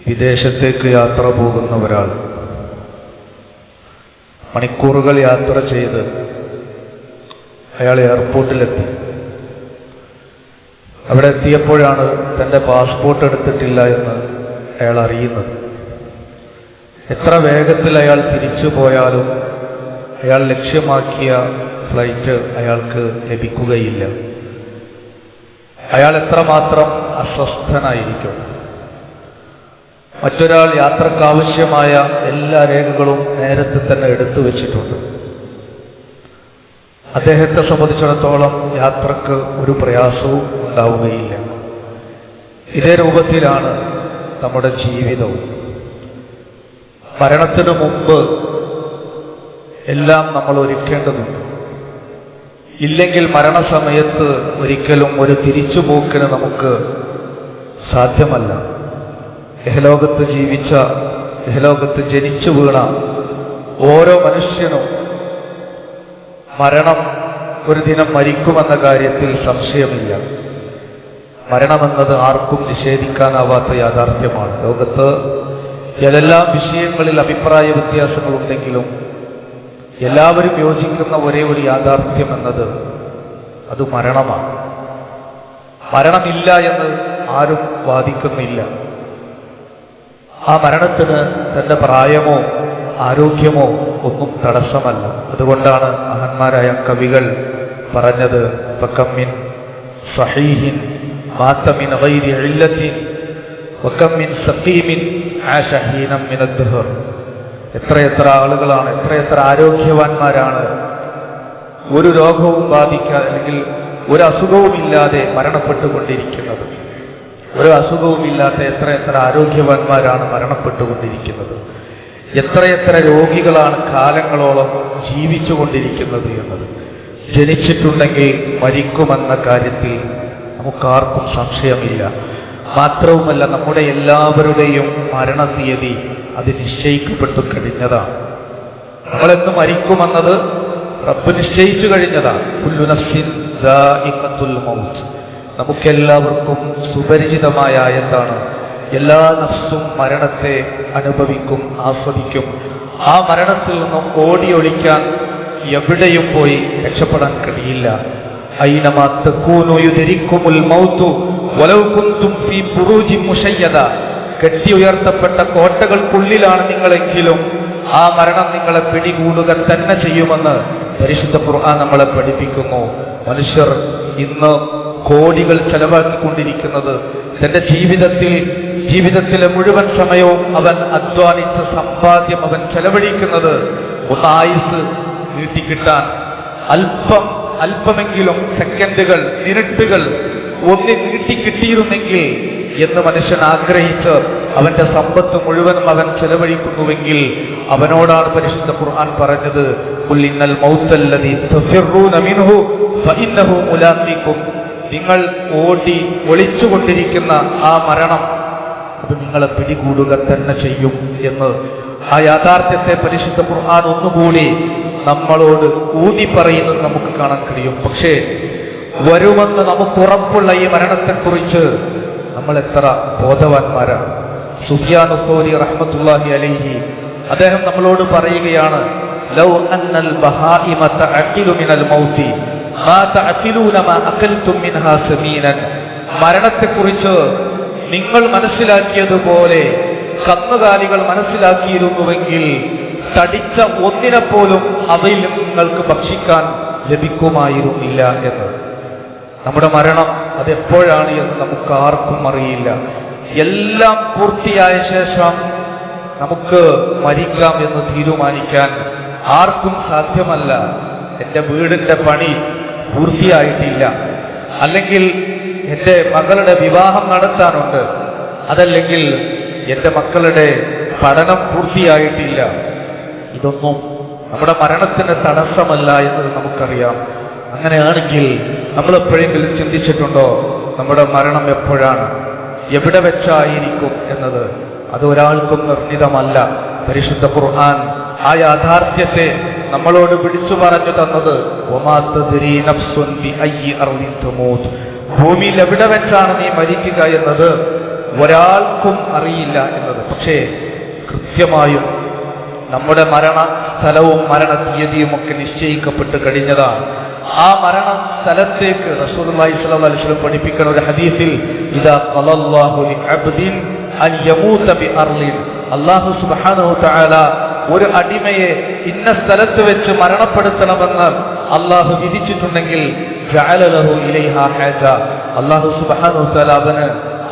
വിദേശത്തേക്ക് യാത്ര പോകുന്ന ഒരാൾ മണിക്കൂറുകൾ യാത്ര ചെയ്ത് അയാൾ എയർപോർട്ടിലെത്തി. അവിടെ എത്തിയപ്പോഴാണ് തൻ്റെ പാസ്പോർട്ട് എടുത്തിട്ടില്ല എന്ന് അയാൾ അറിയുന്നത്. എത്ര വേഗത്തിൽ അയാൾ തിരിച്ചു പോയാലും അയാൾ ലക്ഷ്യമാക്കിയ ഫ്ലൈറ്റ് അയാൾക്ക് ലഭിക്കുകയില്ല. അയാൾ എത്രമാത്രം അസ്വസ്ഥനായിരിക്കും. മറ്റൊരാൾ യാത്രക്കാവശ്യമായ എല്ലാ രേഖകളും നേരത്തെ തന്നെ എടുത്തു വച്ചിട്ടുണ്ട്. അദ്ദേഹത്തെ സംബന്ധിച്ചിടത്തോളം യാത്രക്ക് ഒരു പ്രയാസവും ഉണ്ടാവുകയില്ല. ഇതേ രൂപത്തിലാണ് നമ്മുടെ ജീവിതവും. മരണത്തിനു മുമ്പ് എല്ലാം നമ്മൾ ഒരുക്കേണ്ടതുണ്ട്. ഇല്ലെങ്കിൽ മരണസമയത്ത് ഒരിക്കലും ഒരു തിരിച്ചുപോക്കിന് നമുക്ക് സാധ്യമല്ല. ഇഹലോകത്ത് ജനിച്ചു വീണ ഓരോ മനുഷ്യനും മരണം ഒരു ദിനം മരിക്കുമെന്ന കാര്യത്തിൽ സംശയമില്ല. മരണമെന്നത് ആർക്കും നിഷേധിക്കാനാവാത്ത യാഥാർത്ഥ്യമാണ്. ലോകത്ത് ഏതെല്ലാം വിഷയങ്ങളിൽ അഭിപ്രായ വ്യത്യാസങ്ങളുണ്ടെങ്കിലും എല്ലാവരും യോജിക്കുന്ന ഒരേ ഒരു യാഥാർത്ഥ്യം എന്നത് അത് മരണമാണ്. മരണമില്ല എന്ന് ആരും വാദിക്കുന്നില്ല. ആ മരണത്തിന് തന്റെ പ്രായമോ ആരോഗ്യമോ ഒന്നും തടസ്സമല്ല. അതുകൊണ്ടാണ് മഹാന്മാരായ കവികൾ പറഞ്ഞത് ഫകം മിൻ സഹീഹിൻ മാത മിൻ ഗൈരി ഇല്ലത്തിൻ വകം മിൻ സഖീമിൻ ആശ ഹീനം മിൻ അദ്ദഹർ. എത്രയെത്ര ആളുകളാണ്, എത്രയെത്ര ആരോഗ്യവാന്മാരാണ് ഒരു രോഗവും ബാധിക്കാതെ അല്ലെങ്കിൽ ഒരു അസുഖവുമില്ലാതെ മരണപ്പെട്ടുകൊണ്ടിരിക്കുന്നത്. ഒരു അസുഖവുമില്ലാത്ത എത്രയെത്ര ആരോഗ്യവാന്മാരാണ് മരണപ്പെട്ടുകൊണ്ടിരിക്കുന്നത്. എത്രയെത്ര രോഗികളാണ് കാലങ്ങളോളം ജീവിച്ചുകൊണ്ടിരിക്കുന്നത് എന്നത്. ജനിച്ചിട്ടുണ്ടെങ്കിൽ മരിക്കുമെന്ന കാര്യത്തിൽ നമുക്കാർക്കും സംശയമില്ല. മാത്രവുമല്ല, നമ്മുടെ എല്ലാവരുടെയും മരണതീയതി അത് നിശ്ചയിക്കപ്പെട്ടു കഴിഞ്ഞതാണ്. നമ്മളെന്ന് മരിക്കുമെന്നത് റബ്ബ് നിശ്ചയിച്ചു കഴിഞ്ഞതാണ്. കുല്ലു നഫ്സിൻ ദാഇഖത്തുൽ മൗത്ത്. നമുക്കെല്ലാവർക്കും സുപരിചിതമായ ആയത്താണ്. എല്ലാ നഫ്സും മരണത്തെ അനുഭവിക്കും, ആസ്വദിക്കും. ആ മരണത്തിൽ നിന്നും ഓടിയൊളിക്കാൻ എവിടെയും പോയി രക്ഷപ്പെടാൻ കഴിയില്ല. ഐനമാ തകൂനു യുദ്രിക്കുമുൽ മൗതു വലൗ കുൻതും ഫീ ബുറൂജിൻ മുശയ്യദ. കെട്ടി ഉയർത്തപ്പെട്ട കോട്ടകൾക്കുള്ളിലാണ് നിങ്ങളെങ്കിലും ആ മരണം നിങ്ങളെ പിടികൂടുക തന്നെ ചെയ്യുമെന്ന് പരിശുദ്ധ ഖുർആൻ നമ്മളെ പഠിപ്പിക്കുന്നു. മനുഷ്യർ ഇന്ന് കോടികൾ ചെലവാക്കിക്കൊണ്ടിരിക്കുന്നത് തന്റെ ജീവിതത്തിലെ മുഴുവൻ സമയവും അവൻ അധ്വാനിച്ച സമ്പാദ്യം അവൻ ചെലവഴിക്കുന്നത് ഒന്ന് ആയുസ് നീട്ടിക്കിട്ടാൻ, അല്പമെങ്കിലും സെക്കൻഡുകൾ, മിനിറ്റുകൾ ഒന്ന് നീട്ടിക്കിട്ടിയിരുന്നെങ്കിൽ എന്ന് മനുഷ്യൻ ആഗ്രഹിച്ച് അവന്റെ സമ്പത്ത് മുഴുവനും അവൻ ചെലവഴിക്കുന്നുവെങ്കിൽ അവനോടാണ് പരിശുദ്ധ ഖുർആൻ പറഞ്ഞത് ഖുൽ ഇന്നൽ മൗതല്ലദീ തഫിറൂന മിൻഹു ഫഇന്നഹു മുലാഖീകും. നിങ്ങൾ ഓടി ഒളിച്ചുകൊണ്ടിരിക്കുന്ന ആ മരണം അത് നിങ്ങളെ പിടികൂടുക തന്നെ ചെയ്യും എന്ന് ആ യാഥാർത്ഥ്യത്തെ പരിശുദ്ധ ഖുർആൻ ഒന്നുകൂടി നമ്മളോട് ഊതി പറയുന്നത് നമുക്ക് കാണാൻ കഴിയും. പക്ഷേ വരുമെന്ന് നമുക്ക് ഉറപ്പുള്ള ഈ മരണത്തെക്കുറിച്ച് നമ്മൾ എത്ര ബോധവാന്മാരാണ്. സുഫിയാൻ സൗരി റഹ്മത്തുള്ളാഹി അലൈഹി അദ്ദേഹം നമ്മളോട് പറയുകയാണ്, ലൗ അന്നൽ ബഹായിമ തഅഖിലു മിനൽ മൗതി മാ തഅഖിലൂന മാ അഖൽതും മിൻഹാ സമീനൻ. മരണത്തെക്കുറിച്ച് നിങ്ങൾ മനസ്സിലാക്കിയതുപോലെ കന്നുകാലികൾ മനസ്സിലാക്കിയിരുന്നുവെങ്കിൽ തടിച്ച ഒന്നിനെ പോലും അവയിൽ നിങ്ങൾക്ക് ഭക്ഷിക്കാൻ ലഭിക്കുമായിരുന്നില്ല എന്ന്. നമ്മുടെ മരണം അതെപ്പോഴാണ് എന്ന് നമുക്ക് ആർക്കും അറിയില്ല. എല്ലാം പൂർത്തിയായ ശേഷം നമുക്ക് മരിക്കാം എന്ന് തീരുമാനിക്കാൻ ആർക്കും സാധ്യമല്ല. എൻ്റെ വീടിൻ്റെ പണി പൂർത്തിയായിട്ടില്ല, അല്ലെങ്കിൽ എൻ്റെ മകളുടെ വിവാഹം നടത്താനുണ്ട്, അതല്ലെങ്കിൽ എൻ്റെ മക്കളുടെ പഠനം പൂർത്തിയായിട്ടില്ല. ഇതൊന്നും നമ്മുടെ മരണത്തിന് തടസ്സമല്ല എന്നത് നമുക്കറിയാം. അങ്ങനെയാണെങ്കിൽ നമ്മൾ എപ്പോഴെങ്കിലും ചിന്തിച്ചിട്ടുണ്ടോ നമ്മുടെ മരണം എപ്പോഴാണ്, എവിടെ വെച്ചായിരിക്കും എന്നത്? അത് ഒരാൾക്കും നിർണിതമല്ല. പരിശുദ്ധ ഖുർആൻ ആ യാഥാർത്ഥ്യത്തെ നമ്മളോട് വിളിച്ചു പറഞ്ഞു തന്നത് വമാ തദ്രീ നഫ്സുൻ ബിഅയ്യി അർദിൻ തമൂത്. ഭൂമിയിൽ എവിടെ വെച്ചാണ് നീ മരിക്കുക എന്നത് ഒരാൾക്കും അറിയില്ല എന്നത്. പക്ഷേ കൃത്യമായും നമ്മുടെ മരണ സ്ഥലവും മരണ തീയതിയും ഒക്കെ നിശ്ചയിക്കപ്പെട്ട് കഴിഞ്ഞതാണ്. ആ മരണ സ്ഥലത്തേക്ക് റസൂലുള്ളാഹി സ്വല്ലല്ലാഹു അലൈഹി വസല്ലം പഠിപ്പിക്കുന്ന ഒരു ഹദീസിൽ ഇദാ ഖലല്ലാഹു ലിഅബ്ദിൻ അൻ യമൂത ബിഅർളിൻ, അല്ലാഹു സുബ്ഹാനഹു തആല ഒരു അടിമയെ ഇന്ന സ്ഥലത്ത് വെച്ച് മരണപ്പെടുത്തണമെന്ന് അല്ലാഹു വിധിച്ചിട്ടുണ്ടെങ്കിൽ ജഅല ലഹു ഇലൈഹാ ഹാജ, അല്ലാഹു സുബ്ഹാനഹു തആല അവന്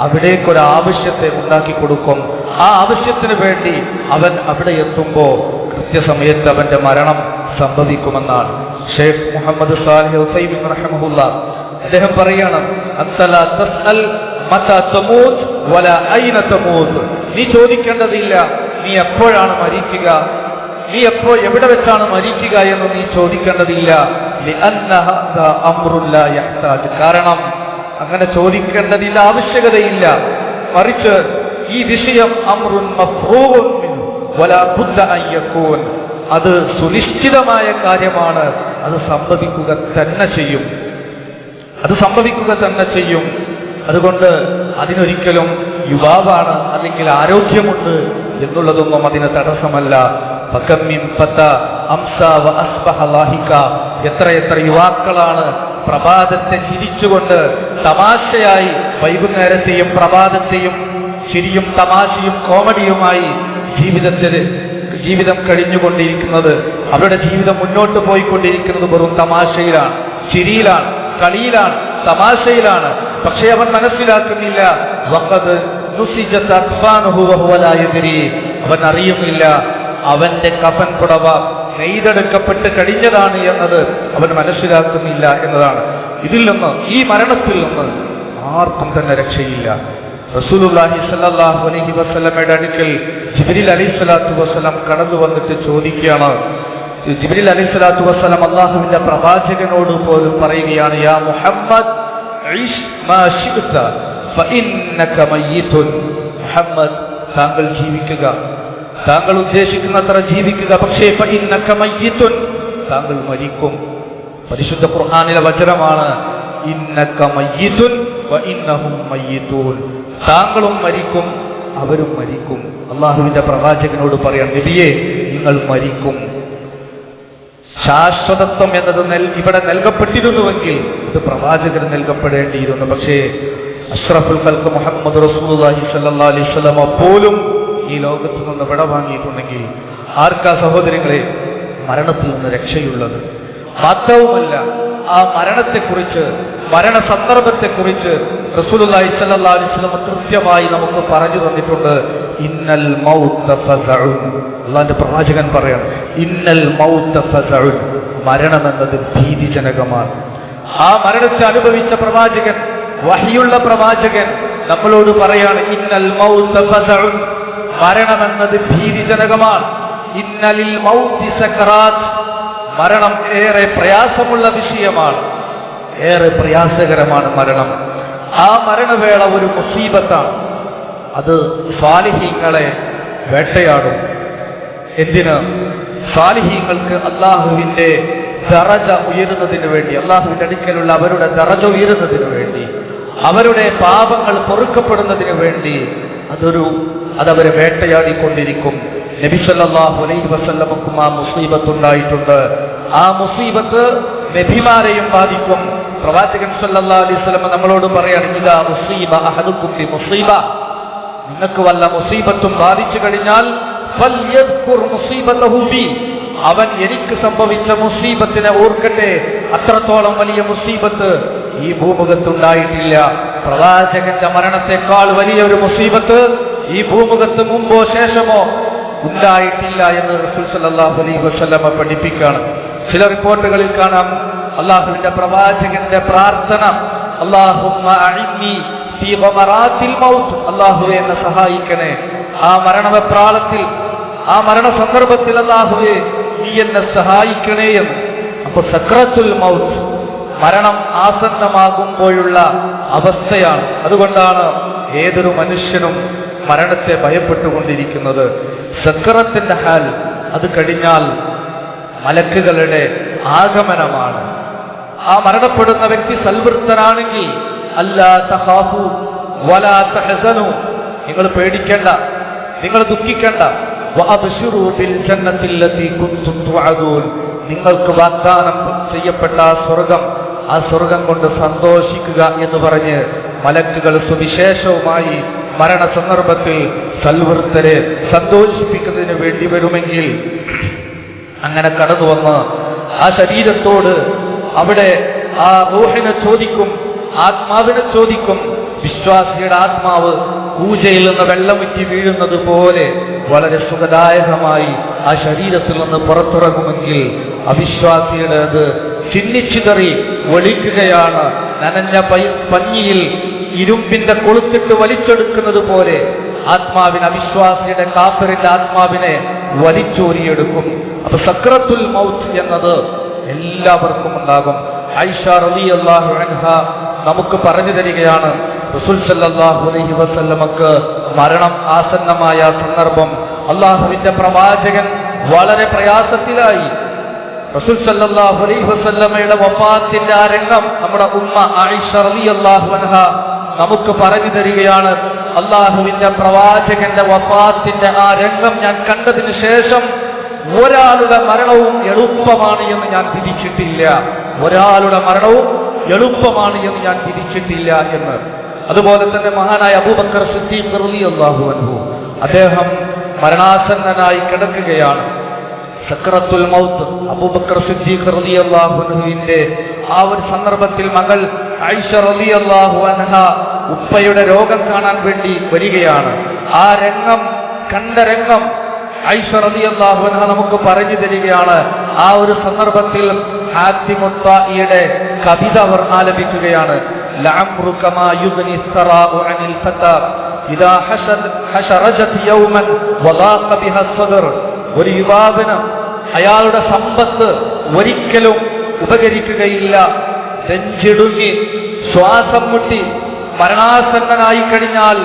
അവിടേക്കൊരു ആവശ്യത്തെ ഉണ്ടാക്കി കൊടുക്കും. ആ ആവശ്യത്തിന് വേണ്ടി അവൻ അവിടെ എത്തുമ്പോൾ കൃത്യസമയത്ത് അവന്റെ മരണം സംഭവിക്കുമെന്നാണ് ഷെയ്ഖ് മുഹമ്മദ് സാലിഹ് ഉസൈമീൻ റഹിമഹുല്ലാഹ് അദ്ദേഹം പറയണം, അത്തലാ തസ്അൽ മതാ തമൂത് വലാ ഐന തമൂത്, നീ ചോദിക്കേണ്ടതില്ല നീ എപ്പോഴാണ് മരിക്കുക, നീ എവിടെ വെച്ചാണ് മരിക്കുക എന്ന് നീ ചോദിക്കേണ്ടതില്ല. ലിഅന്നഹ അംറുൻ ലാ യഹ്താജ്, കാരണം അങ്ങനെ ചോദിക്കേണ്ടതില്ല, ആവശ്യകതയില്ല. മറിച്ച് ഈ വിഷയം അംറുൻ മഫ്റൂഉൻ മിൻഹു വലാ ബുദ്ദ അൻ യകൂൻ, അത് സുനിശ്ചിതമായ കാര്യമാണ്, അത് സംഭവിക്കുക തന്നെ ചെയ്യും, അത് സംഭവിക്കുക തന്നെ ചെയ്യും. അതുകൊണ്ട് അതിനൊരിക്കലും യുവാവാണ് അല്ലെങ്കിൽ ആരോഗ്യമുണ്ട് എന്നുള്ളതൊന്നും അതിന് തടസ്സമല്ല. എത്ര യുവാക്കളാണ് പ്രഭാതത്തെ ചിരിച്ചുകൊണ്ട് തമാശയായി വൈകുന്നേരത്തെയും പ്രഭാതത്തെയും ചിരിയും തമാശയും കോമഡിയുമായി ജീവിതം കഴിഞ്ഞുകൊണ്ടിരിക്കുന്നത്. അവരുടെ ജീവിതം മുന്നോട്ട് പോയിക്കൊണ്ടിരിക്കുന്നത് വെറും തമാശയിലാണ്, ചിരിയിലാണ്, കളിയിലാണ്, തമാശയിലാണ്. പക്ഷേ അവൻ മനസ്സിലാക്കുന്നില്ല, അവൻ അറിയുന്നില്ല അവന്റെ കഫൻ പുടവ നെയ്തെടുക്കപ്പെട്ട് കഴിഞ്ഞതാണ് എന്നത് അവൻ മനസ്സിലാക്കുന്നില്ല എന്നതാണ്. ഇതിൽ നിന്ന്, ഈ മരണത്തിൽ നിന്ന് ആർക്കും തന്നെ രക്ഷയില്ല. റസൂലുള്ളാഹി സ്വല്ലല്ലാഹു അലൈഹി വസല്ലമയുടെ അടുക്കൽ ജിബ്രീൽ അലൈഹിസ്സലാത്തു വസ്സലാം കടന്നു വന്നിട്ട് ചോദിക്കുകയാണ്. ജിബ്രീൽ അലൈഹിസ്സലാത്തു വസ്സലാം അല്ലാഹുവിന്റെ പ്രവാചകനോട് പോലും പറയുകയാണ്, യാ മുഹമ്മദ് ഇശ് മാ ശിഅ്ത ഫഇന്നക മയ്യിതുൻ, മുഹമ്മദ് താങ്കൾ ജീവിക്കുക, താങ്കൾ ഉദ്ദേശിക്കുന്നത്ര ജീവിക്കുക, പക്ഷേ ഫഇന്നക മയ്യിതുൻ, താങ്കൾ മരിക്കും. പരിശുദ്ധ ഖുർആനിലെ വചനമാണ്, ഇന്നക മയ്യിതുൻ വഇന്നഹും മയ്യിതൂൻ, താങ്കളും മരിക്കും അവരും മരിക്കും. അല്ലാഹുവിന്റെ പ്രവാചകനോട് പറയാം, നബിയേ നിങ്ങൾ മരിക്കും. ശാശ്വതത്വം എന്നത് ഇവിടെ നൽകപ്പെട്ടിരുന്നുവെങ്കിൽ ഇത് പ്രവാചകന് നൽകപ്പെടേണ്ടിയിരുന്നു. പക്ഷേ അഷ്റഫുൽ ഖൽഖ് മുഹമ്മദ് റസൂലുള്ളാഹി സ്വല്ലല്ലാഹു അലൈഹി വസല്ലം പോലും ഈ ലോകത്ത് നിന്ന് വിട വാങ്ങിയിട്ടുണ്ടെങ്കിൽ ആർക്കാ സഹോദരങ്ങളെ മരണത്തിൽ നിന്ന് രക്ഷയുള്ളത്? മാത്രവുമല്ല, ആ മരണത്തെക്കുറിച്ച്, മരണ സന്ദർഭത്തെക്കുറിച്ച് റസൂലുള്ളാഹി സ്വല്ലല്ലാഹു അലൈഹി വസല്ലം കൃത്യമായി നമുക്ക് പറഞ്ഞു തന്നിട്ടുണ്ട്. ഇന്നൽ മൗത ഫസഉൻ, അല്ലാഹുവിന്റെ പ്രവാചകൻ പറയാണ്, ഇന്നൽ മൗത ഫസഉൻ, മരണമെന്നത് ഭീതിജനകമാണ്. ആ മരണത്തെ അനുഭവിച്ച പ്രവാചകൻ, വഹിയുള്ള പ്രവാചകൻ നമ്മളോട് പറയാണ്, ഇന്നൽ മൗത ഫസഉൻ, മരണമെന്നത് ഭീതിജനകമാണ്. ഇന്നലിൽ മൗതി സക്കറാത്ത്, മരണം ഏറെ പ്രയാസമുള്ള വിഷയമാണ്, ഏറെ പ്രയാസകരമാണ് മരണം. ആ മരണവേള ഒരു മുസീബത്താണ്. അത് സാലിഹീങ്ങളെ വേട്ടയാടും. എന്തിന്? സാലിഹീങ്ങൾക്ക് അല്ലാഹുവിന്റെ ദറജ ഉയരുന്നതിന് വേണ്ടി, അല്ലാഹുവിന്റെ അടുക്കലുള്ള അവരുടെ ദറജ ഉയരുന്നതിന് വേണ്ടി, അവരുടെ പാപങ്ങൾ പൊറുക്കപ്പെടുന്നതിന് വേണ്ടി അതവരെ വേട്ടയാടിക്കൊണ്ടിരിക്കും. നബി സല്ലല്ലാഹു അലൈഹി വസല്ലമക്കും ആ മുസീബത്ത് ഉണ്ടായിട്ടുണ്ട്. ആ മുസീബത്ത് നബിമാരെയും ബാധിക്കും. പ്രവാചകൻ സല്ലല്ലാഹു അലൈഹി വസല്ലം നമ്മളോട് പറയാണ്, ഇദാ മുസീബ അഹദുക്കും ബി മുസീബ, നിങ്ങൾക്ക് വല്ല മുസീബത്തും ബാധിച്ചു കഴിഞ്ഞാൽ ഫൽയദ്കുർ മുസീബതഹു ബി, അവൻ എനിക്ക് സംഭവിച്ച മുസീബത്തിനെ ഓർക്കട്ടെ. അത്രത്തോളം വലിയ മുസീബത്ത് ഈ ഭൂമുഖത്തുണ്ടായിട്ടില്ല. പ്രവാചകന്റെ മരണത്തെക്കാൾ വലിയൊരു മുസീബത്ത് ഈ ഭൂമുഖത്ത് മുമ്പോ ശേഷമോ ഉണ്ടായിട്ടില്ല എന്ന് റസൂൽ സല്ലല്ലാഹു അലൈഹി വസല്ലം പഠിപ്പിക്കുകയാണ്. ചില റിപ്പോർട്ടുകളിൽ കാണാം അല്ലാഹുവിന്റെ പ്രവാചകന്റെ പ്രാർത്ഥന, അല്ലാഹുമ്മ അഇന്നി ഫീ ഗമറാത്തിൽ മൗത്ത്, അല്ലാഹുവേ എന്നെ സഹായിക്കണേ ആ മരണവെപ്രാളത്തിൽ, ആ മരണ സന്ദർഭത്തിൽ അല്ലാഹുവേ നീ എന്നെ സഹായിക്കണേ എന്ന്. അപ്പൊ സക്രത്തുൽ മൗത്ത്, മരണം ആസന്നമാകുമ്പോഴുള്ള അവസ്ഥയാണ്. അതുകൊണ്ടാണ് ഏതൊരു മനുഷ്യനും മരണത്തെ ഭയപ്പെട്ടുകൊണ്ടിരിക്കുന്നത്. സക്രത്തിന്റെ ഹാൽ, അത് കഴിഞ്ഞാൽ മലക്കുകളുടെ ആഗമനമാണ്. ആ മരണപ്പെടുന്ന വ്യക്തി സൽവൃത്തനാണെങ്കിൽ അല്ലാ തഖാഫു വലാ തഹസനു, നിങ്ങൾ പേടിക്കേണ്ട, നിങ്ങൾ ദുഃഖിക്കേണ്ട. വഅബ്ശിറൂ ബിൽ ജന്നത്തിൽ ലത്തി കുൻതും തുഅദൂൻ, നിങ്ങൾക്ക് വാഗ്ദാനം ചെയ്യപ്പെട്ട ആ സ്വർഗം കൊണ്ട് സന്തോഷിക്കുക എന്ന് പറഞ്ഞ് മലക്കുകൾ സുവിശേഷവുമായി മരണസന്ദർഭത്തിൽ സൽവൃത്തരെ സന്തോഷിപ്പിക്കുന്നതിന് വേണ്ടി വരുമെങ്കിൽ അങ്ങനെ കടന്നു വന്ന് ആ ശരീരത്തോട് അവിടെ ആ റൂഹിനെ ചോദിക്കും, ആത്മാവിനെ ചോദിക്കും. വിശ്വാസിയുടെ ആത്മാവ് പൂജയിൽ നിന്ന് വെള്ളമുറ്റി വീഴുന്നത് പോലെ വളരെ സുഖദായകമായി ആ ശരീരത്തിൽ നിന്ന് പുറത്തിറങ്ങുമെങ്കിൽ അവിശ്വാസിയുടെ അത് ചിന്നിച്ചിതറി ഒളിക്കുകയാണ്. നനഞ്ഞ പഞ്ഞിയിൽ ഇരുമ്പിന്റെ കൊളുത്തിട്ട് വലിച്ചെടുക്കുന്നത് പോലെ ആത്മാവിനെ, അവിശ്വാസിയുടെ കാഫിറിന്റെ ആത്മാവിനെ വലിച്ചോരിയെടുക്കും. അപ്പൊ സക്രത്തുൽ മൗത്ത് എന്നത് എല്ലാവർക്കും ഉണ്ടാകും. ആയിഷ റളിയല്ലാഹു അൻഹ നമുക്ക് പറഞ്ഞു തരികയാണ്, റസൂൽ സല്ലല്ലാഹു അലൈഹി വസല്ലമക്ക് മരണം ആസന്നമായ സന്ദർഭം അള്ളാഹുവിന്റെ പ്രവാചകൻ വളരെ പ്രയാസത്തിലായി. റസൂൽ സല്ലല്ലാഹു അലൈഹി വസല്ലമയുടെ വഫാത്തിന്റെ ആ രംഗം നമ്മുടെ ഉമ്മ ആയിഷ റളിയല്ലാഹു അൻഹ നമുക്ക് പറഞ്ഞു തരികയാണ്. അള്ളാഹുവിന്റെ പ്രവാചകന്റെ വഫാത്തിന്റെ ആ രംഗം ഞാൻ കണ്ടതിന് ശേഷം ഒരാളുടെ മരണവും എളുപ്പമാണ് എന്ന് ഞാൻ വിധിച്ചിട്ടില്ല, ഒരാളുടെ മരണവും എളുപ്പമാണ് എന്ന് ഞാൻ വിധിച്ചിട്ടില്ല എന്ന്. അതുപോലെ തന്നെ മഹാനായ അബൂബക്കർ സിദ്ദീഖ് റളിയല്ലാഹു അൻഹു, അദ്ദേഹം മരണാസന്നനായി കിടക്കുകയാണ്. സക്രത്തുൽ മൗത്ത് അബൂബക്കർ സിദ്ദീഖ് റളിയല്ലാഹു അൻഹുവിന്റെ ആ ഒരു സന്ദർഭത്തിൽ മകൾ ആയിഷ റളിയല്ലാഹു അൻഹ ഉപ്പയുടെ രോഗം കാണാൻ വേണ്ടി വരികയാണ്. ആ രംഗം കണ്ട രംഗം ആയിഷ റളിയല്ലാഹു അൻഹ നമുക്ക് പറഞ്ഞു തരികയാണ്. ആ ഒരു സന്ദർഭത്തിൽ ഹാത്തിമുത്തായിയുടെ കവിത അവർ ആലപിക്കുകയാണ്. ലഅംറുക മാ യുഗ്നി സറാഉ അനിൽ ഫതാ ഇദാ ഹശറജത് യൗമൻ വദാഖ ബിഹാ സദർ. ഒരു യുവാവിന് അയാളുടെ സമ്പത്ത് ഒരിക്കലും ഉപകരിക്കുകയില്ല. നെഞ്ചിടുങ്ങി ശ്വാസം മുട്ടി മരണാസന്നനായി കഴിഞ്ഞാൽ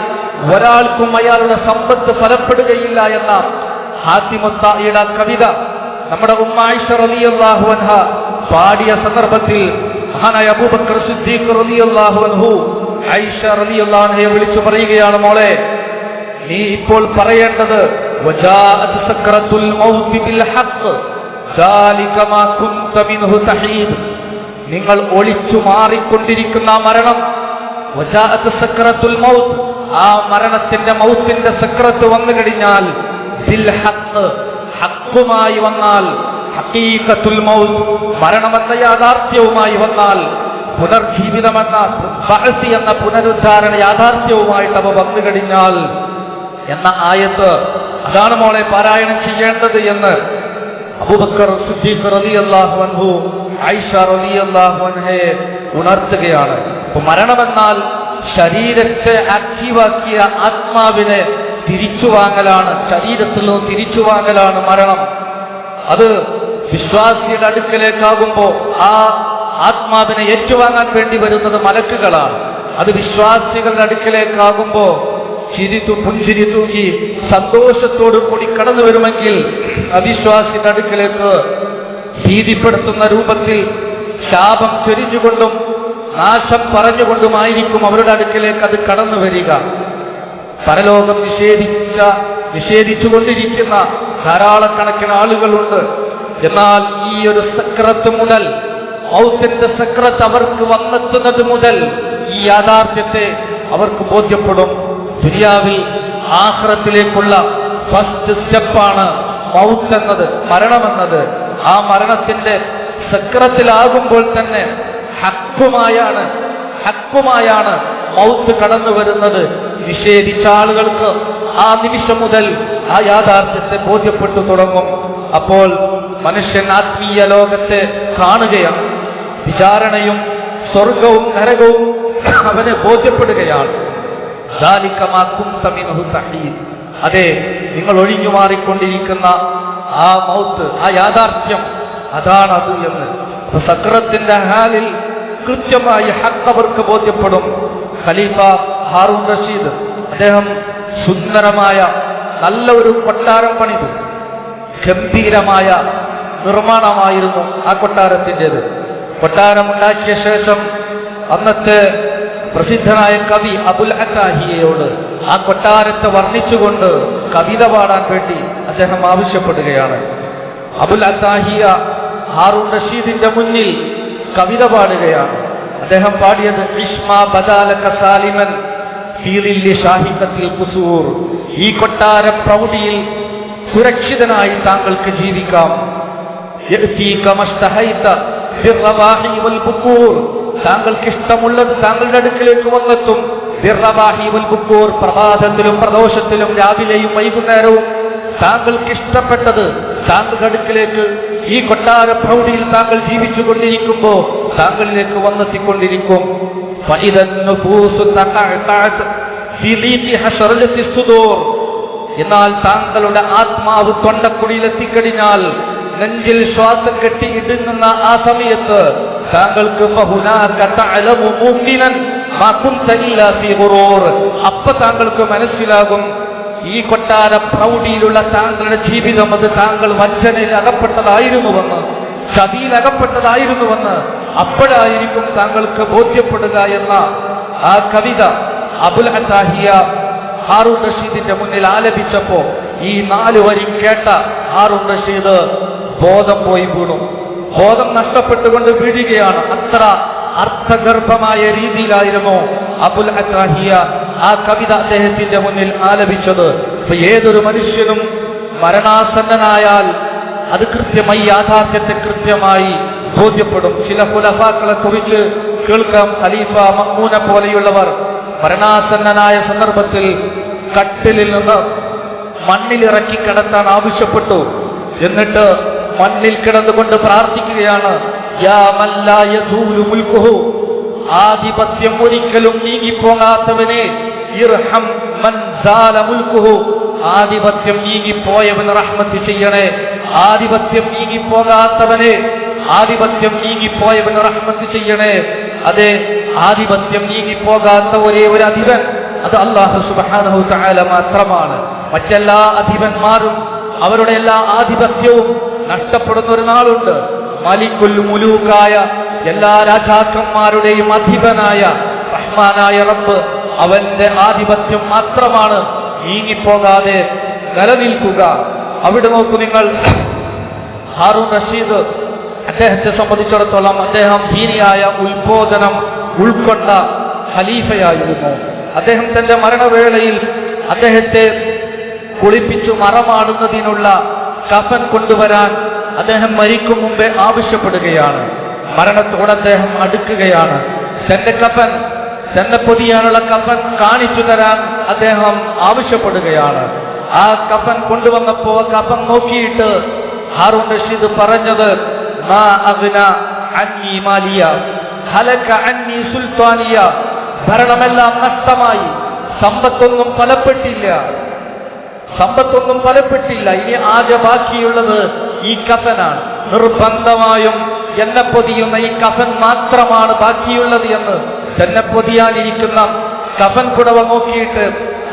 ഒരാൾക്കും അയാളുടെ സമ്പത്ത് ഫലപ്പെടുകയില്ല എന്ന ഹാത്തിമുത്തായിയുടെ കവിത നമ്മുടെ ഉമ്മ ആയിഷ റളിയല്ലാഹു അൻഹ പാടിയ സന്ദർഭത്തിൽ മഹാനായ അബൂബക്കർ സിദ്ദീഖ് റളിയല്ലാഹു അൻഹു ആയിഷ റളിയല്ലാഹു അൻഹയെ വിളിച്ചു പറയുകയാണ്, മോളെ, നീ ഇപ്പോൾ പറയേണ്ടത് വജാഅത് സക്രത്തുൽ മൗത്ത് ബിൽ ഹഖ് ദാലിക മാ കുൻത മിൻഹു തഹീദ്. നിങ്ങൾ ഒളിച്ചു മാറിക്കൊണ്ടിരിക്കുന്ന മരണം, വജാഅത് സക്രത്തുൽ മൗത്ത്, ആ മരണത്തിന്റെ മൗത്തിന്റെ സക്രത്ത് വന്നു കഴിഞ്ഞാൽ ബിൽ ഹഖ്, ഹഖുമായി വന്നാൽ, ഹഖീഖത്തുൽ മൗത്ത് മരണമെന്ന യാഥാർത്ഥ്യവുമായി വന്നാൽ, പുനർജീവിതമെന്ന ബഅസ് എന്ന പുനരുദ്ധാരണ യാഥാർത്ഥ്യവുമായിട്ട് അവ വന്നു കഴിഞ്ഞാൽ എന്ന ആയത്ത്, അതാണ് മോളെ പാരായണം ചെയ്യേണ്ടത് എന്ന് അബൂബക്കർ സിദ്ദീഖ് റളിയല്ലാഹു അൻഹു ആയിഷ റളിയല്ലാഹു അൻഹയെ ഉണർത്തുകയാണ്. അപ്പൊ മരണമെന്നാൽ ശരീരത്തെ ആക്റ്റീവാക്കിയ ആത്മാവിനെ തിരിച്ചുവാങ്ങലാണ്, ശരീരത്തിൽ നിന്ന് തിരിച്ചുവാങ്ങലാണ് മരണം. അത് വിശ്വാസിയുടെ അടുക്കലേക്കാകുമ്പോ ആ ആത്മാവിനെ ഏറ്റുവാങ്ങാൻ വേണ്ടി വരുന്നത് മലക്കുകളാണ്. അത് വിശ്വാസികളുടെ അടുക്കലേക്കാകുമ്പോ പുഞ്ചിരി തൂക്കി സന്തോഷത്തോടു കൂടി കടന്നു വരുമെങ്കിൽ അവിശ്വാസിയുടെ അടുക്കലേക്ക് ഭീതിപ്പെടുത്തുന്ന രൂപത്തിൽ ശാപം ചൊരിഞ്ഞുകൊണ്ടും നാശം പറഞ്ഞുകൊണ്ടുമായിരിക്കും അവരുടെ അടുക്കലേക്ക് അത് കടന്നു വരിക. പരലോകം നിഷേധിച്ചുകൊണ്ടിരിക്കുന്ന ധാരാളക്കണക്കിന് ആളുകളുണ്ട്. എന്നാൽ ഈ ഒരു സക്രത്ത് മുതൽ, മൗത്തിന്റെ സക്രത്ത് അവർക്ക് വന്നെത്തുന്നത് മുതൽ ഈ യാഥാർത്ഥ്യത്തെ അവർക്ക് ബോധ്യപ്പെടും. ദുനിയാവിൽ ആഖിറത്തിലേക്കുള്ള ഫസ്റ്റ് സ്റ്റെപ്പാണ് മൗത്ത് എന്നത്, മരണമെന്നത്. ആ മരണത്തിന്റെ സക്രത്തിലാകുമ്പോൾ തന്നെ ഹക്കുമായാണ് മൗത്ത് കടന്നു വരുന്നത്. നിഷേധിച്ച ആളുകൾക്ക് ആ നിമിഷം മുതൽ ആ യാഥാർത്ഥ്യത്തെ ബോധ്യപ്പെട്ടു തുടങ്ങും. അപ്പോൾ മനുഷ്യൻ ആത്മീയ ലോകത്തെ കാണുകയാണ്. വിചാരണയും സ്വർഗവും നരകവും അവനെ ബോധ്യപ്പെടുകയാണ്. അതെ, നിങ്ങൾ ഒഴിഞ്ഞു മാറിക്കൊണ്ടിരിക്കുന്ന ആ മൗത്ത്, ആ യാഥാർത്ഥ്യം, അതാണത് എന്ന്. സക്രത്തിന്റെ ഹാലിൽ കൃത്യമായി ഹക്ക് അവർക്ക് ബോധ്യപ്പെടും. ഖലീഫ ഹാറൂൻ റഷീദ് അദ്ദേഹം സുന്ദരമായ നല്ല ഒരു കൊട്ടാരം പണിതു. ഗംഭീരമായ നിർമ്മാണമായിരുന്നു ആ കൊട്ടാരത്തിൻ്റെത്. കൊട്ടാരം ഉണ്ടാക്കിയ ശേഷം അന്നത്തെ പ്രസിദ്ധനായ കവി അബുൽ അത്താഹിയയോട് ആ കൊട്ടാരത്തെ വർണ്ണിച്ചുകൊണ്ട് കവിത പാടാൻ വേണ്ടി അദ്ദേഹം ആവശ്യപ്പെടുകയാണ്. അബുൽ അത്താഹിയ ഹാറൂൺ റഷീദിന്റെ മുന്നിൽ കവിത പാടുകയാണ്. അദ്ദേഹം പാടിയത് ഇഷ്മാ ബദാലക സാലിമൻ ഫീ ദില്ലി ഷാഹിഖത്തിൽ ഖുസൂർ. ഈ കൊട്ടാര പ്രൗഢിയിൽ സുരക്ഷിതനായി താങ്കൾക്ക് ജീവിക്കാം. യഅ്തീക മസ്തഹൈത ബിർറവാഹി വൽ ബുകൂർ. താങ്കൾക്ക് ഇഷ്ടമുള്ളത് താങ്കളുടെ അടുക്കിലേക്ക് വന്നെത്തും. ബിർറവാഹി വൽ ബുകൂർ, പ്രഭാതത്തിലും പ്രദോഷത്തിലും രാവിലെയും വൈകുന്നേരവും താങ്കൾക്ക് ഇഷ്ടപ്പെട്ടത് താങ്കളുടെ അടുക്കിലേക്ക് ഈ കൊട്ടാര പ്രൗഢിയിൽ താങ്കൾ ജീവിച്ചു കൊണ്ടിരിക്കുമ്പോൾ താങ്കളിലേക്ക് വന്നെത്തിക്കൊണ്ടിരിക്കും. എന്നാൽ താങ്കളുടെ ആത്മാവ് തൊണ്ടക്കുടിയിലെത്തിക്കഴിഞ്ഞാൽ, നെഞ്ചിൽ ശ്വാസം കെട്ടി ഇടുങ്ങുന്ന ആ സമയത്ത് താങ്കൾക്ക് അപ്പൊ താങ്കൾക്ക് മനസ്സിലാകും ഈ കൊട്ടാര പ്രൗഢിയിലുള്ള താങ്കളുടെ ജീവിതം അത് താങ്കൾ വഞ്ചനയിൽ അകപ്പെട്ടതായിരുന്നുവെന്ന്, ചതിയിൽ അകപ്പെട്ടതായിരുന്നുവെന്ന് അപ്പോഴായിരിക്കും താങ്കൾക്ക് ബോധ്യപ്പെടുക എന്ന ആ കവിത അബുൽ അത്താഹിയ ഹാറൂൺ റഷീദിന്റെ മുന്നിൽ ആലപിച്ചപ്പോ ഈ 4 വരി കേട്ട ഹാറൂൺ റഷീദ് ബോധം പോയി വീണു. ബോധം നഷ്ടപ്പെട്ടുകൊണ്ട് വീഴുകയാണ്. അത്ര അർത്ഥഗർഭമായ രീതിയിലായിരുന്നു അബുൽ അത്താഹിയ ആ കവിത അദ്ദേഹത്തിന്റെ മുന്നിൽ ആലപിച്ചത്. ഏതൊരു മനുഷ്യനും മരണാസന്നനായാൽ അത് കൃത്യമായി യാഥാർത്ഥ്യത്തെ കൃത്യമായി ബോധ്യപ്പെടും. ചില ഖുലഫാക്കളെ കുറിച്ച് കേൾക്കാം. ഖലീഫ മഅ്മൂനെ പോലെയുള്ളവർ മരണാസന്നനായ സന്ദർഭത്തിൽ കട്ടിലിൽ നിന്ന് മണ്ണിലിറക്കി കിടത്താൻ ആവശ്യപ്പെട്ടു. എന്നിട്ട് മണ്ണിൽ കിടന്നുകൊണ്ട് പ്രാർത്ഥിക്കുകയാണ്, യാ മൻ ലാ യസൂലു മുൽകുഹു, ആധിപത്യം ഒരിക്കലും നീങ്ങിപ്പോകാത്തവനെ, ഇർഹം മൻ സാല മുൽകുഹു, ആധിപത്യം നീങ്ങിപ്പോയവന് റഹ്മത്ത് ചെയ്യണേ. ആധിപത്യം നീങ്ങിപ്പോകാത്തവനെ, ആധിപത്യം നീങ്ങിപ്പോയവന് റഹ്മത്ത് ചെയ്യണേ. അതെ, ആധിപത്യം നീങ്ങിപ്പോകാത്ത ഒരേ ഒരു അധിപൻ അത് അല്ലാഹു സുബ്ഹാനഹു വ തആല മാത്രമാണ്. മറ്റെല്ലാ അധിപന്മാരും അവരുടെ എല്ലാ ആധിപത്യവും നഷ്ടപ്പെടുന്ന ഒരു നാളുണ്ട്. മലിക്കുൽ മുലൂക്കായ എല്ലാ രാജാക്കന്മാരുടെയും അധിപനായ റഹ്മാനായ റബ്ബ്, അവന്റെ ആധിപത്യം മാത്രമാണ് നീങ്ങിപ്പോകാതെ നിലനിൽക്കുക. അവിടെ നോക്കൂ നിങ്ങൾ, ഹാറൂൺ റഷീദ് അദ്ദേഹത്തെ സംബന്ധിച്ചിടത്തോളം അദ്ദേഹം ദീനിയായ ഉത്ബോധനം ഉൾക്കൊണ്ട ഖലീഫയായിരുന്നു. അദ്ദേഹം തന്റെ മരണവേളയിൽ അദ്ദേഹത്തെ കുളിപ്പിച്ചു മറമാടുന്നതിനുള്ള കഫൻ കൊണ്ടുവരാൻ അദ്ദേഹം മരിക്കും മുമ്പേ ആവശ്യപ്പെടുകയാണ്. മരണത്തോടെ അദ്ദേഹം അടുക്കുകയാണ്. തന്റെ കഫൻ, തന്നെ പൊതിയാനുള്ള കഫൻ കാണിച്ചു തരാൻ അദ്ദേഹം ആവശ്യപ്പെടുകയാണ്. ആ കഫൻ കൊണ്ടുവന്നപ്പോ കഫൻ നോക്കിയിട്ട് ഹാറൂൺ റഷീദ് പറഞ്ഞത്, മാ അഗ്ന അന്നി മാലിയ ഹലക അന്നി സുൽത്താനിയ, ഭരണമെല്ലാം നഷ്ടമായി, സമ്പത്തൊന്നും ഫലപ്പെട്ടില്ല, ഇനി ആകെ ബാക്കിയുള്ളത് ഈ കഫനാണ്. നിർബന്ധമായും എന്നെ പൊതിയുന്ന ഈ കഫൻ മാത്രമാണ് ബാക്കിയുള്ളത് എന്ന് തന്നെ പൊതിയാനിരിക്കുന്ന കഫൻ പുടവ നോക്കിയിട്ട്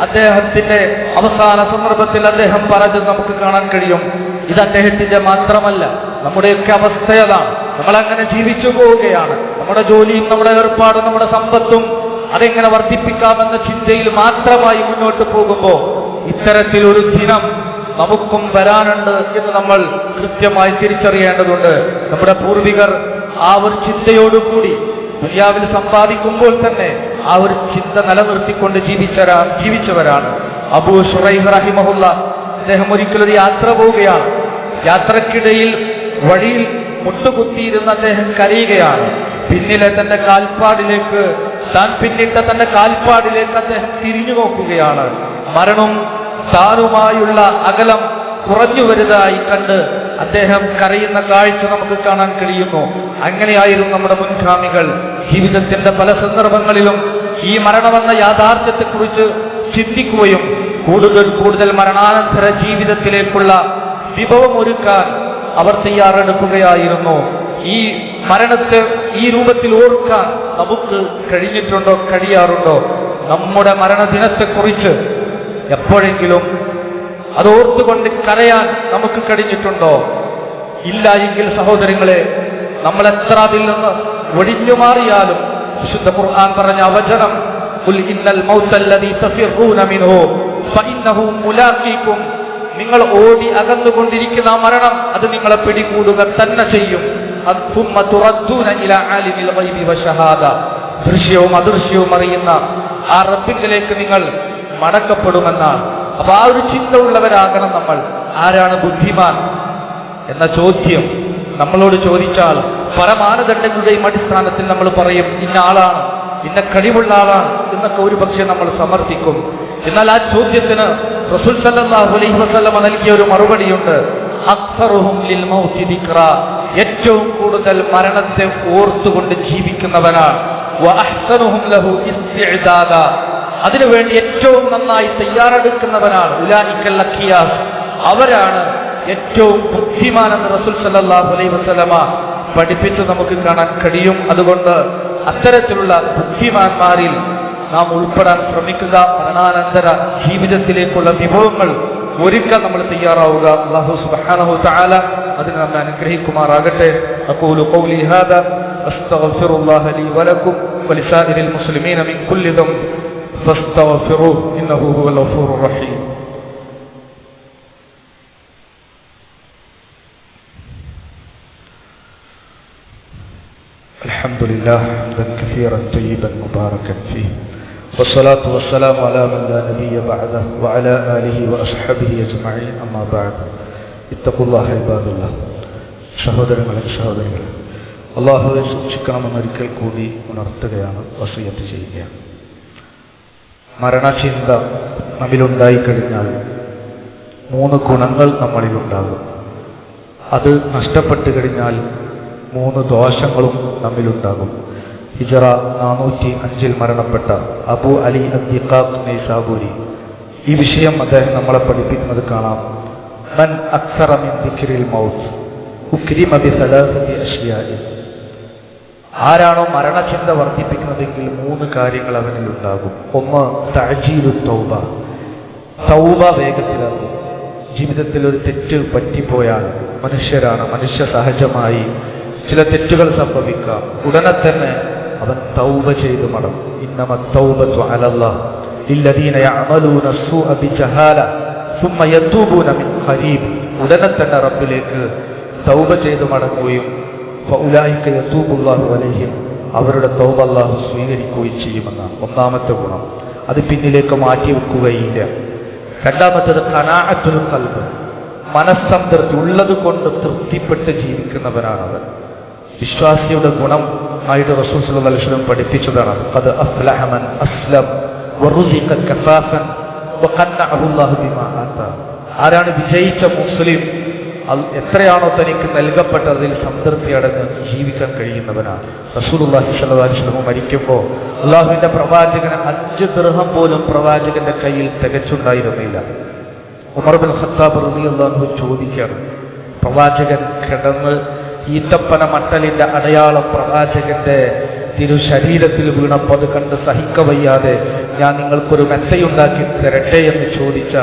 അദ്ദേഹത്തിന്റെ അവസാന സന്ദർഭത്തിൽ അദ്ദേഹം പറഞ്ഞത് നമുക്ക് കാണാൻ കഴിയും. ഇത് അദ്ദേഹത്തിന്റെ മാത്രമല്ല, നമ്മുടെയൊക്കെ അവസ്ഥയതാണ്. നമ്മളങ്ങനെ ജീവിച്ചു പോവുകയാണ്. നമ്മുടെ ജോലിയും നമ്മുടെ ഏർപ്പാടും നമ്മുടെ സമ്പത്തും അതെങ്ങനെ വർദ്ധിപ്പിക്കാമെന്ന ചിന്തയിൽ മാത്രമായി മുന്നോട്ട് പോകുമ്പോൾ ഇത്തരത്തിലൊരു ദിനം നമുക്കും വരാനുണ്ട് എന്ന് നമ്മൾ കൃത്യമായി തിരിച്ചറിയേണ്ടതുണ്ട്. നമ്മുടെ പൂർവികർ ആ ഒരു ചിന്തയോടുകൂടി ദുനിയാവിൽ സമ്പാദിക്കുമ്പോൾ തന്നെ ആ ഒരു ചിന്ത നിലനിർത്തിക്കൊണ്ട് ജീവിച്ചവരാണ്. അബൂ ശുറൈഹ് റഹിമഹുല്ല അദ്ദേഹം ഒരിക്കലൊരു യാത്ര പോവുകയാണ്. യാത്രക്കിടയിൽ വഴിയിൽ മുട്ടുകുത്തിയിരുന്ന അദ്ദേഹം കരയുകയാണ്. പിന്നിലെ തന്റെ കാൽപ്പാടിലേക്ക്, താൻ പിന്നിട്ട തന്റെ കാൽപ്പാടിലേക്ക് അദ്ദേഹം തിരിഞ്ഞു നോക്കുകയാണ്. മരണവും താനുമായുള്ള അകലം കുറഞ്ഞു വരുന്നതായി കണ്ട് അദ്ദേഹം കരയുന്ന കാഴ്ച നമുക്ക് കാണാൻ കഴിയുന്നു. അങ്ങനെയായിരുന്നു നമ്മുടെ മുൻഗാമികൾ. ജീവിതത്തിന്റെ പല സന്ദർഭങ്ങളിലും ഈ മരണമെന്ന യാഥാർത്ഥ്യത്തെക്കുറിച്ച് ചിന്തിക്കുകയും കൂടുതൽ മരണാനന്തര ജീവിതത്തിലേക്കുള്ള വിഭവം ഒരുക്കാൻ അവർ തയ്യാറെടുക്കുകയായിരുന്നു. ഈ മരണത്തെ ഈ രൂപത്തിൽ ഓർക്കാൻ നമുക്ക് കഴിഞ്ഞിട്ടുണ്ടോ, കഴിയാറുണ്ടോ? നമ്മുടെ മരണദിനത്തെക്കുറിച്ച് എപ്പോഴെങ്കിലും അതോർത്തുകൊണ്ട് കരയാൻ നമുക്ക് കഴിഞ്ഞിട്ടുണ്ടോ? ഇല്ല എങ്കിൽ സഹോദരങ്ങളെ, നമ്മൾ എത്ര അതിൽ നിന്ന് ഒഴിഞ്ഞു മാറിയാലും വിശുദ്ധ ഖുർആൻ പറഞ്ഞ അവചനം ഖുൽ ഇന്നൽ മൗതല്ലദീ തഫിറൂന മിൻഹു ഫഇന്നഹു മുലാഖീകും. നിങ്ങൾ ഓടി അകന്നുകൊണ്ടിരിക്കുന്ന ആ മരണം അത് നിങ്ങളെ പിടികൂടുക തന്നെ ചെയ്യും. സുമ്മ തുറദ്ദൂന ഇലാ ആലിമിൽ ഗൈബി വശഹാദ. ദൃശ്യവും അദൃശ്യവും അറിയുന്ന ആ റബ്ബിലേക്ക് നിങ്ങൾ മടക്കപ്പെടുമെന്നാണ്. അപ്പൊ ആ ഒരു ചിന്ത ഉള്ളവരാകണം നമ്മൾ. ആരാണ് ബുദ്ധിമാൻ എന്ന ചോദ്യം നമ്മളോട് ചോദിച്ചാൽ പല മാനദണ്ഡങ്ങളുടെയും അടിസ്ഥാനത്തിൽ നമ്മൾ പറയും ഇന്ന ആളാണ്, ഇന്ന കഴിവുള്ള ആളാണ് എന്നൊക്കെ ഒരു പക്ഷേ നമ്മൾ സമർത്ഥിക്കും. എന്നാൽ ആ ചോദ്യത്തിന് റസൂൽ സല്ലല്ലാഹു അലൈഹി വസല്ലം നൽകിയ ഒരു മറുപടിയുണ്ട്. അക്സറുഹും ലിൽ മൗതി ദിക്റ. ഏറ്റവും കൂടുതൽ മരണത്തെ ഓർത്തുകൊണ്ട് ജീവിക്കുന്നവനാണ്. വഅഹ്സനുഹും ലഹു ഇസ്തിഅദാദ. അതിനുവേണ്ടി ഏറ്റവും നന്നായി തയ്യാറെടുക്കുന്നവനാണ്. ഉലൈകൽ അഖിയാസ്. അവരാണ് ഏറ്റവും ബുദ്ധിമാനെന്ന് റസൂൽ സല്ലല്ലാഹു അലൈഹി വസല്ലമ പഠിപ്പിച്ച് നമുക്ക് കാണാൻ കഴിയും. അതുകൊണ്ട് അത്തരത്തിലുള്ള ബുദ്ധിമാന്മാരിൽ നാം ഉൾപ്പെടാൻ ശ്രമിക്കുക. മരണാനന്തര ജീവിതത്തിലേക്കുള്ള വിഭവങ്ങൾ ഒരുക്കാൻ നമ്മൾ തയ്യാറാവുക. അല്ലാഹു സുബ്ഹാനഹു വതആല അതിനെ നമ്മെ അനുഗ്രഹിക്കുമാറാകട്ടെ. അഖൂലു ഖൗലി ഹാദാ അസ്തഗ്ഫിറുല്ലാഹ ലീ വലക്കും വലിസാഇരിൽ മുസ്ലിമീന മിൻ കുല്ലി ദംബ് ഫസ്തഗ്ഫിറൂഹു ഇന്നഹു ഹുവൽ ഗഫൂറുർ റഹീം. الحمد لله حمدا كثيرا طيبا مباركا فيه والصلاة والسلام على من لا نبي بعده وعلى آله وأصحابه أجمعين أما بعد اتقوا الله عباد الله. സഹോദരങ്ങളെ സഹോദരികളെ, അല്ലാഹുവെ സൂക്ഷിക്കണമെന്നൊരിക്കൽ കൂടി ഉണർത്തുകയാണ്, വസിയത്ത് ചെയ്യുകയാണ്. മരണചിന്ത നമ്മിലുണ്ടായിക്കഴിഞ്ഞാൽ 3 ഗുണങ്ങൾ നമ്മളിലുണ്ടാകും. അത് നഷ്ടപ്പെട്ടു കഴിഞ്ഞാൽ 3 ദോഷങ്ങളും നമ്മിലുണ്ടാകും. ഹിജ്റ 405 മരണപ്പെട്ട അബൂ അലി അദ്ദിഖാഖ് നൈസാബൂരി ഈ വിഷയം അദ്ദേഹം നമ്മളെ പഠിപ്പിക്കുന്നത് കാണാം. മൻ അക്സറ മിൻ ദിക്രിൽ മൗത്ത് ഉക്രിമ ബിസലാസതി അഷ്യാഇ. ആരാണോ മരണചിന്ത വർദ്ധിപ്പിക്കുന്നതെങ്കിൽ 3 കാര്യങ്ങൾ അവനിൽ ഉണ്ടാകും. ഒന്ന് തഅജീലു തൗബ. തൗബ വേഗത്തിലാകും. ജീവിതത്തിൽ ഒരു തെറ്റ് പറ്റിപ്പോയാൽ മനുഷ്യരാണ്, മനുഷ്യ സഹജമായി ചില തെറ്റുകൾ സംഭവിക്കാം. ഉടനെ തന്നെ അവൻ തൗബ ചെയ്ത് മടങ്ങും. ഇന്നമ തൗബതു അലല്ലാഹ് ലില്ലദീന യഅമലൂന സൂഅ ബിജഹാല സുമ്മ യതൂബൂന മിൻ ഖരീബ്. ഉടനെ തന്നെ റബ്ബിലേക്ക് തൗബ ചെയ്ത് മടങ്ങുകയും ഫഉലൈക യതൂബുല്ലാഹു അലൈഹിം, അവരുടെ തൗബ അല്ലാഹു സ്വീകരിക്കുകയും ചെയ്യുമെന്നാണ് ഒന്നാമത്തെ ഗുണം. അത് പിന്നിലേക്ക് മാറ്റി വെക്കുകയില്ല. രണ്ടാമത്തേത് ഖനാഅത്തുൽ ഖൽബ്. മനസ്സംതൃപ്തി ഉള്ളത് കൊണ്ട് തൃപ്തിപ്പെട്ട് ജീവിക്കുന്നവനാണവൻ. വിശ്വാസിയുടെ ഗുണം ആയിട്ട് റസൂൽ സല്ലല്ലാഹു അലൈഹി വസല്ലം പഠിപ്പിച്ചതാണ്. ഖദ് അഫ്ലഹ മൻ അസ്ലം വറുസിഖ കഫാഫൻ വഖന്നഅഹു അല്ലാഹു ബിമാ ആതാ. ആരാണ് വിജയിച്ച മുസ്ലിം? എത്രയാണോ തനിക്ക് നൽകപ്പെട്ടതിൽ സംതൃപ്തി അടങ്ങ് ജീവിക്കാൻ കഴിയുന്നവനാണ്. റസൂലുള്ളാഹി സ്വല്ലല്ലാഹു അലൈഹി വസല്ലം മരിക്കുമ്പോൾ അല്ലാഹുവിന്റെ പ്രവാചകന് 5 ദിർഹം പോലും പ്രവാചകന്റെ കയ്യിൽ തികച്ചുണ്ടായിരുന്നില്ല. ഉമർ ഇബ്നു ഖത്താബ് റളിയല്ലാഹു അൻഹു ചോദിക്കുകയാണ്, പ്രവാചകൻ കിടന്ന് ഈത്തപ്പന മട്ടലിന്റെ അടയാളം പ്രവാചകന്റെ തിരുശരീരത്തിൽ വീണപ്പോൾ അത് കണ്ട് സഹിക്കവയ്യാതെ ഞാൻ നിങ്ങൾക്കൊരു മെത്തയുണ്ടാക്കി തരട്ടെ എന്ന് ചോദിച്ച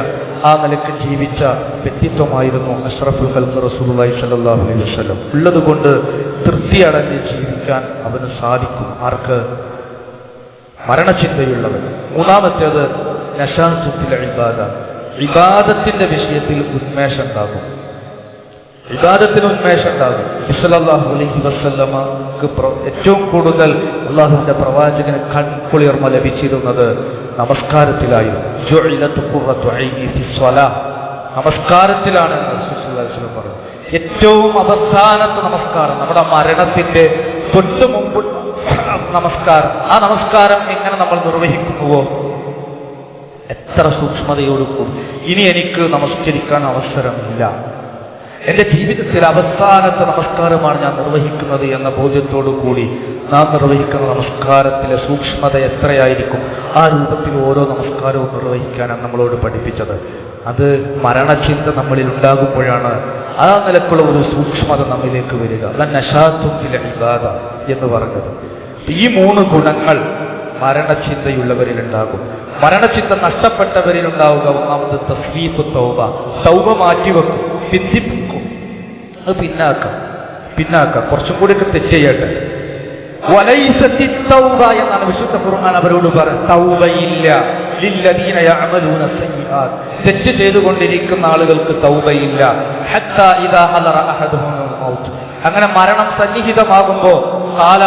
ആ നിലക്ക് ജീവിച്ച വ്യക്തിത്വമായിരുന്നു അഷ്റഫുൽ ഖൽഖ് റസൂലുള്ളാഹി സ്വല്ലല്ലാഹു അലൈഹി വസല്ലം. ഉള്ളതുകൊണ്ട് തൃപ്തി അടഞ്ഞ് ജീവിക്കാൻ അവന് സാധിക്കും. ആർക്ക്? മരണചിന്തയുള്ളവൻ. മൂന്നാമത്തേത് നശാത്തുൽ ഇബാദ. ഇബാദത്തിന്റെ വിഷയത്തിൽ ഉന്മേഷം ഉണ്ടാകും. ഇബാദത്തിന് ഉന്മേഷം ഉണ്ടാകും. സല്ലല്ലാഹു അലൈഹി വസല്ലമക്ക് ഏറ്റവും കൂടുതൽ അല്ലാഹുവിന്റെ പ്രവാചകന് കൺകുളിർമ ലഭിച്ചിരുന്നത് നമസ്കാരത്തിലായിരുന്നു. ജുഇലതു ഖുറത്തു ഐനി ഫി സ്വലാഹ്. നമസ്കാരത്തിലാണ് റസൂൽ സല്ലല്ലാഹു അലൈഹി വസല്ലം പറഞ്ഞത്. ഏറ്റവും അവസാനത്തെ നമസ്കാരം, നമ്മുടെ മരണത്തിന്റെ തൊട്ട് മുമ്പ് നമസ്കാരം. ആ നമസ്കാരം എങ്ങനെ നമ്മൾ നിർവഹിക്കുന്നുവോ എത്ര സൂക്ഷ്മതയോടുക്കും ഇനി എനിക്ക് നമസ്കരിക്കാൻ അവസരമില്ല, എന്റെ ജീവിതത്തിൽ അവസാനത്തെ നമസ്കാരമാണ് ഞാൻ നിർവഹിക്കുന്നത് എന്ന ബോധ്യത്തോടു കൂടി നാം നിർവഹിക്കുന്ന നമസ്കാരത്തിലെ സൂക്ഷ്മത എത്രയായിരിക്കും, ആ രൂപത്തിൽ ഓരോ നമസ്കാരവും നിർവഹിക്കാനാണ് നമ്മളോട് പഠിപ്പിച്ചത്. അത് മരണചിന്ത നമ്മളിൽ ഉണ്ടാകുമ്പോഴാണ് ആ നിലക്കുള്ള ഒരു സൂക്ഷ്മത നമ്മിലേക്ക് വരിക. നശാത്തുൽ ഇബാദ എന്ന് പറഞ്ഞത്. ഈ 3 ഗുണങ്ങൾ മരണചിന്തയുള്ളവരിൽ ഉണ്ടാകും. മരണചിന്ത നഷ്ടപ്പെട്ടവരിൽ ഉണ്ടാവുക. ഒന്നാമത് തസ്വീഫ് തൗബ. തൗബ മാറ്റിവെക്കും, പിന്തിപ്പിക്കും, അത് പിന്നാക്കാം. കുറച്ചും കൂടിയൊക്കെ തെറ്റ് ചെയ്യട്ടെ, വലൈസത്തി തൗബ എന്നാണ് വിശുദ്ധ ഖുർആൻ അവരോട് പറഞ്ഞത്. തൗബയില്ല ലില്ലദീന യഅമലൂന സയ്യിആത്ത്, തെറ്റ് ചെയ്തുകൊണ്ടിരിക്കുന്ന ആളുകൾക്ക് തൗബയില്ല. ഹത്താ ഇദാ ഹലറ അഹദുഹുൽ മൗത്ത്, അങ്ങനെ മരണം സന്നിഹിതമാകുമ്പോൾ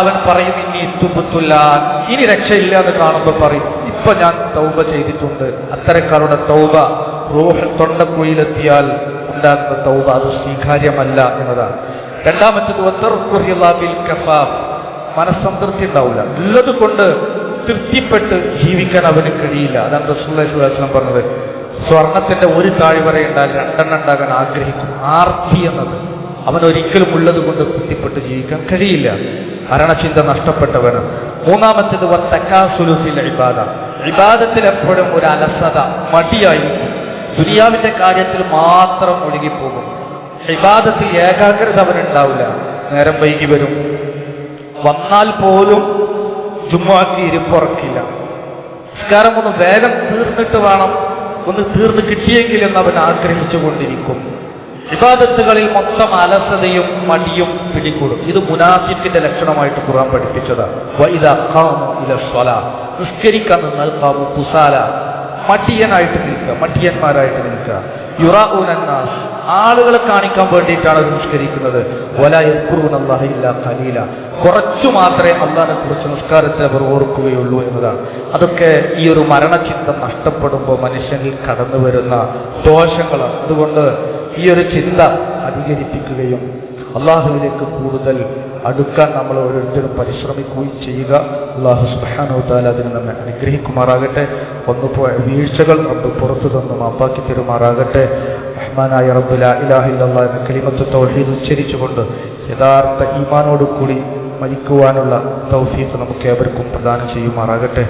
അവൻ പറയും ഇനി തുബ്തുല്ലാൻ, ഇനി രക്ഷയില്ല എന്ന് കാണുമ്പോൾ പറയും ഇപ്പൊ ഞാൻ തൗബ ചെയ്തിട്ടുണ്ട്. അത്തരക്കാരുടെ തൗബ റൂഹ് തൊണ്ടക്കുഴിയിലെത്തിയാൽ ഉണ്ടാകുന്ന തൗബ അത് സ്വീകാര്യമല്ല എന്നതാണ്. രണ്ടാമത്തേത് മനസ്സംതൃപ്തി ഉണ്ടാവില്ല, ഉള്ളത് കൊണ്ട് തൃപ്തിപ്പെട്ട് ജീവിക്കാൻ അവന് കഴിയില്ല. അതാണ് റസൂലുള്ളാഹി സ്വല്ലല്ലാഹു അലൈഹി വസല്ലം പറഞ്ഞത്, സ്വർണത്തിന്റെ ഒരു താഴ്വരയുണ്ടാൽ രണ്ടെണ്ണം ഉണ്ടാകാൻ ആഗ്രഹിക്കും. ആർത്തി എന്നത് അവനൊരിക്കലും ഉള്ളത് കൊണ്ട് തൃപ്തിപ്പെട്ട് ജീവിക്കാൻ കഴിയില്ല. മരണചിന്ത നഷ്ടപ്പെട്ടവന്. മൂന്നാമത്തേത് ഇബാദത്തിൽ എപ്പോഴും ഒരു അലസത, മടിയായിരിക്കും. ദുനിയാവിന്റെ കാര്യത്തിൽ മാത്രം ഒഴുകിപ്പോകും. ഇബാദത്തിൽ ഏകാഗ്രത അവനുണ്ടാവില്ല. നേരം വൈകി വരും, വന്നാൽ പോലും ജുമുഅക്ക് ഇരിപ്പുറക്കില്ല. നിസ്കാരം ഒന്ന് വേഗം തീർന്നിട്ട് വേണം, ഒന്ന് തീർന്ന് കിട്ടിയെങ്കിൽ എന്ന് അവൻ ആഗ്രഹിച്ചു കൊണ്ടിരിക്കും. ഇബാദത്തുകളിൽ മൊത്തം അലസതയും മടിയും പിടികൂടും. ഇത് മുനാഫിക്കിന്റെ ലക്ഷണമായിട്ട് ഖുർആൻ പഠിപ്പിച്ചതാണ്. വഇദാ ഖാമു ഇല സ്വലാ, നിസ്കരിക്കാൻ നിന്നാൽ ഖാമു കുസാല, മടിയനായിട്ട് നിൽക്കുക, മടിയന്മാരായിട്ട് നിൽക്കുക. യുറാഊന അന്നാസ്, ആളുകളെ കാണിക്കാൻ വേണ്ടിയിട്ടാണ് അവർ നിസ്കരിക്കുന്നത്. വലാ യദ്കുറൂനല്ലാഹ ഇല്ലാ ഖലീല, കുറച്ചു മാത്രമേ അല്ലാഹുവിനെ കുറിച്ച് നിസ്കാരത്തിൽ അവർ ഓർക്കുകയുള്ളൂ എന്നതാണ്. അതൊക്കെ ഈ ഒരു മരണചിന്ത നഷ്ടപ്പെടുമ്പോൾ മനുഷ്യനിൽ കടന്നു വരുന്ന ദോഷങ്ങളാണ്. അതുകൊണ്ട് ഈ ഒരു ചിന്ത അധികരിപ്പിക്കുകയും അള്ളാഹുവിലേക്ക് കൂടുതൽ അടുക്കാൻ നമ്മൾ ഓരോരുത്തരും പരിശ്രമിക്കുകയും ചെയ്യുക. അള്ളാഹു സുബ്ഹാനഹു വ തആല അതിന് നമ്മെ അനുഗ്രഹിക്കുമാറാകട്ടെ. വന്നുപോയ വീഴ്ചകൾ റബ്ബ് പുറത്തു തന്നു മാപ്പാക്കി തരുമാറാകട്ടെ. റഹ്മാനായ റബ്ബ് ലാ ഇലാഹ ഇല്ലല്ലാഹ് എന്ന കലിമത്ത് തൗഹീദ് ഉച്ചരിച്ചുകൊണ്ട് യഥാർത്ഥ ഈമാനോടുകൂടി മരിക്കുവാനുള്ള തൗഫീഖ് നമുക്ക് ഏവർക്കും പ്രദാനം ചെയ്യുമാറാകട്ടെ.